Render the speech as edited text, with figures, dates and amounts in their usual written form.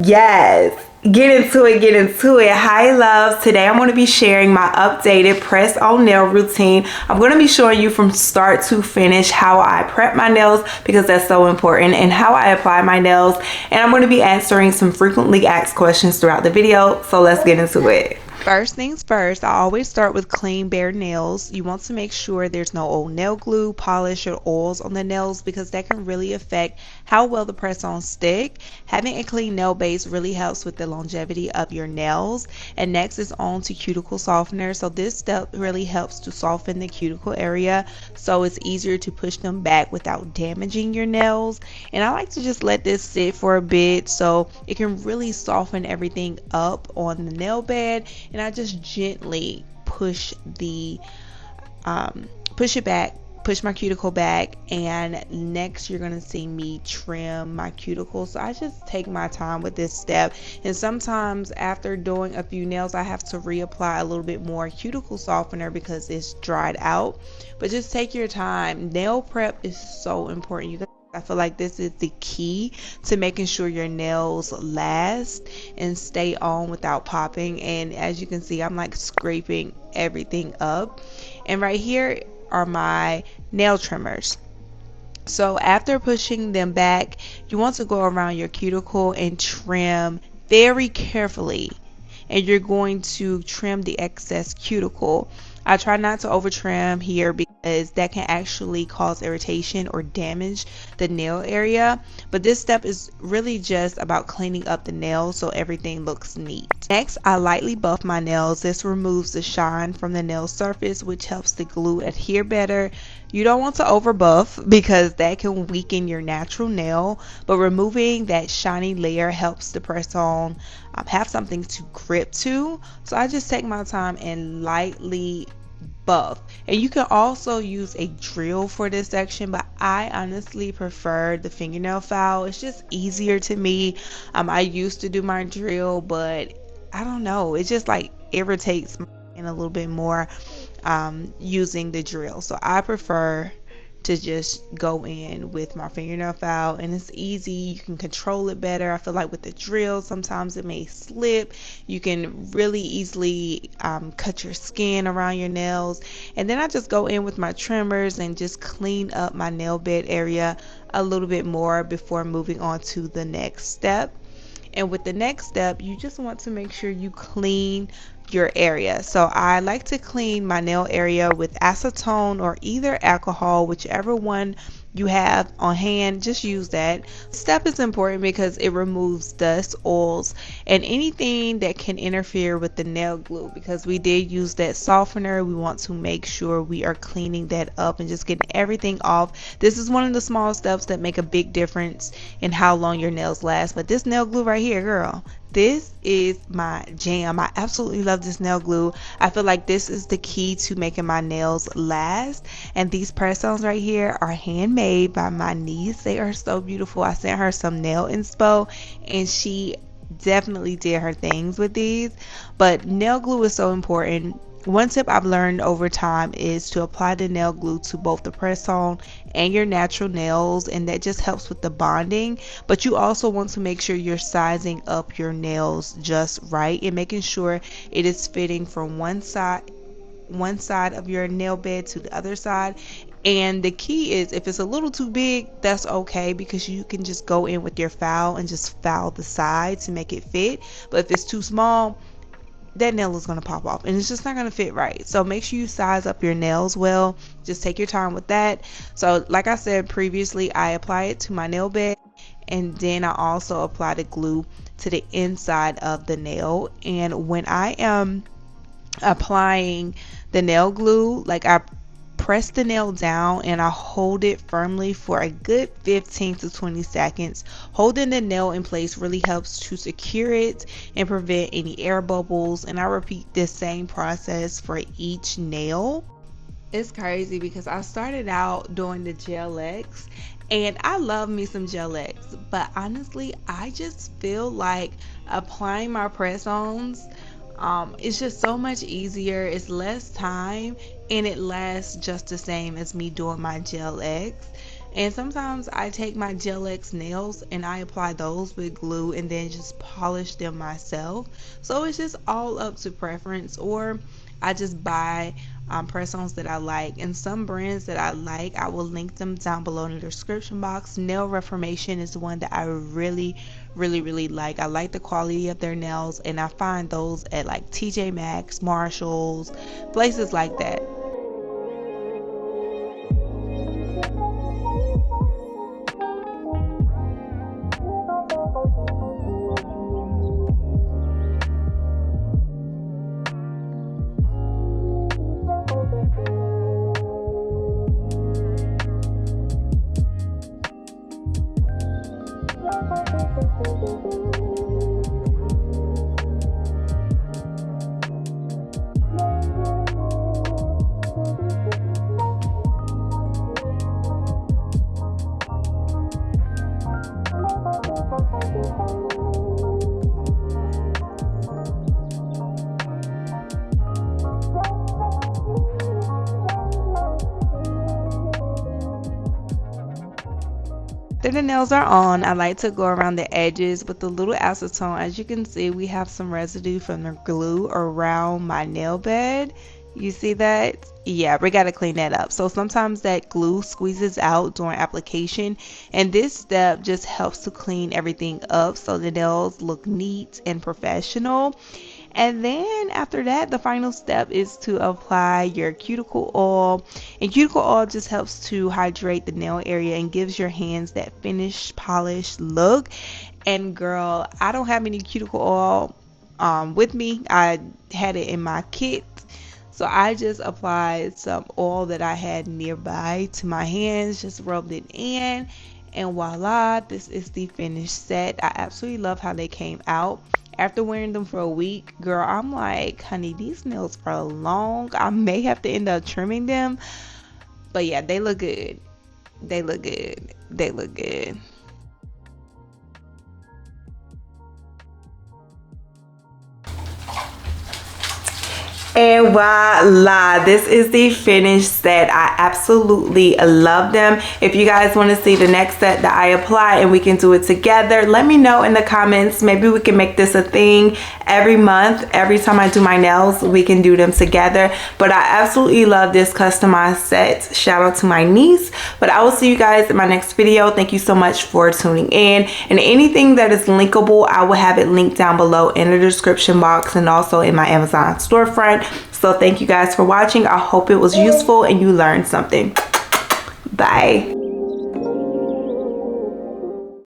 Yes. Get into it. Hi loves. Today I'm going to be sharing my updated press on nail routine. I'm going to be showing you from start to finish how I prep my nails because that's so important, and how I apply my nails. And I'm going to be answering some frequently asked questions throughout the video. So let's get into it. First things first, I always start with clean bare nails. You want to make sure there's no old nail glue, polish, or oils on the nails because that can really affect how well the press-ons stick. Having a clean nail base really helps with the longevity of your nails. And next is on to cuticle softener. So this step really helps to soften the cuticle area so it's easier to push them back without damaging your nails. And I like to just let this sit for a bit so it can really soften everything up on the nail bed. And I just gently push my cuticle back, and next you're gonna see me trim my cuticle. So I just take my time with this step, and sometimes after doing a few nails I have to reapply a little bit more cuticle softener because it's dried out. But just take your time. Nail prep is so important, you guys. I feel like this is the key to making sure your nails last and stay on without popping. And as you can see, I'm like scraping everything up. And right here are my nail trimmers. So after pushing them back, you want to go around your cuticle and trim very carefully. And you're going to trim the excess cuticle. I try not to over trim here because that can actually cause irritation or damage the nail area. But this step is really just about cleaning up the nails so everything looks neat. Next, I lightly buff my nails. This removes the shine from the nail surface, which helps the glue adhere better. You don't want to over buff because that can weaken your natural nail, but removing that shiny layer helps the press on have something to grip to. So I just take my time and lightly buff. And you can also use a drill for this section, but I honestly prefer the fingernail file. It's just easier to me. I used to do my drill, but I don't know, it just like irritates me a little bit more using the drill. So I prefer to just go in with my fingernail file, and it's easy. You can control it better. I feel like with the drill sometimes it may slip. You can really easily cut your skin around your nails. And then I just go in with my trimmers and just clean up my nail bed area a little bit more before moving on to the next step. And with the next step, you just want to make sure you clean your area. So I like to clean my nail area with acetone or either alcohol, whichever one you have on hand, just use that. This step is important because it removes dust, oils, and anything that can interfere with the nail glue. Because we did use that softener, we want to make sure we are cleaning that up and just getting everything off. This is one of the small steps that make a big difference in how long your nails last. But this nail glue right here, girl, this is my jam. I absolutely love this nail glue. I feel like this is the key to making my nails last. And these press-ons right here are handmade by my niece. They are so beautiful. I sent her some nail inspo and she definitely did her things with these. But nail glue is so important. One tip I've learned over time is to apply the nail glue to both the press-on and your natural nails, and that just helps with the bonding. But you also want to make sure you're sizing up your nails just right and making sure it is fitting from one side of your nail bed to the other side. And the key is, if it's a little too big, that's okay, because you can just go in with your file and just file the side to make it fit. But if it's too small, that nail is going to pop off and it's just not going to fit right. So make sure you size up your nails well. Just take your time with that. So like I said previously, I apply it to my nail bed, and then I also apply the glue to the inside of the nail. And when I am applying the nail glue, like I press the nail down and I hold it firmly for a good 15 to 20 seconds. Holding the nail in place really helps to secure it and prevent any air bubbles. And I repeat this same process for each nail. It's crazy because I started out doing the Gel X, and I love me some Gel X, but honestly I just feel like applying my press-ons, it's just so much easier. It's less time and it lasts just the same as me doing my Gel X. And sometimes I take my Gel X nails and I apply those with glue and then just polish them myself. So it's just all up to preference, or I just buy press-ons that I like. And some brands that I like, I will link them down below in the description box. Nail Reformation is one that I really like. I like the quality of their nails, and I find those at like TJ Maxx, Marshalls, places like that. After the nails are on, I like to go around the edges with a little acetone. As you can see, we have some residue from the glue around my nail bed. You see that? Yeah, we got to clean that up. So sometimes that glue squeezes out during application, and this step just helps to clean everything up so the nails look neat and professional. And then after that, the final step is to apply your cuticle oil. And cuticle oil just helps to hydrate the nail area and gives your hands that finished, polished look. And girl, I don't have any cuticle oil with me. I had it in my kit. So I just applied some oil that I had nearby to my hands, just rubbed it in, and voila, this is the finished set. I absolutely love how they came out. After wearing them for a week, girl, I'm like, honey, these nails are long. I may have to end up trimming them. But yeah, they look good. They look good. They look good. And voila, this is the finished set. I absolutely love them. If you guys want to see the next set that I apply and we can do it together, let me know in the comments. Maybe we can make this a thing every month. Every time I do my nails, we can do them together. But I absolutely love this customized set. Shout out to my niece. But I will see you guys in my next video. Thank you so much for tuning in. And anything that is linkable, I will have it linked down below in the description box and also in my Amazon storefront. So thank you guys for watching. I hope it was useful and you learned something. Bye.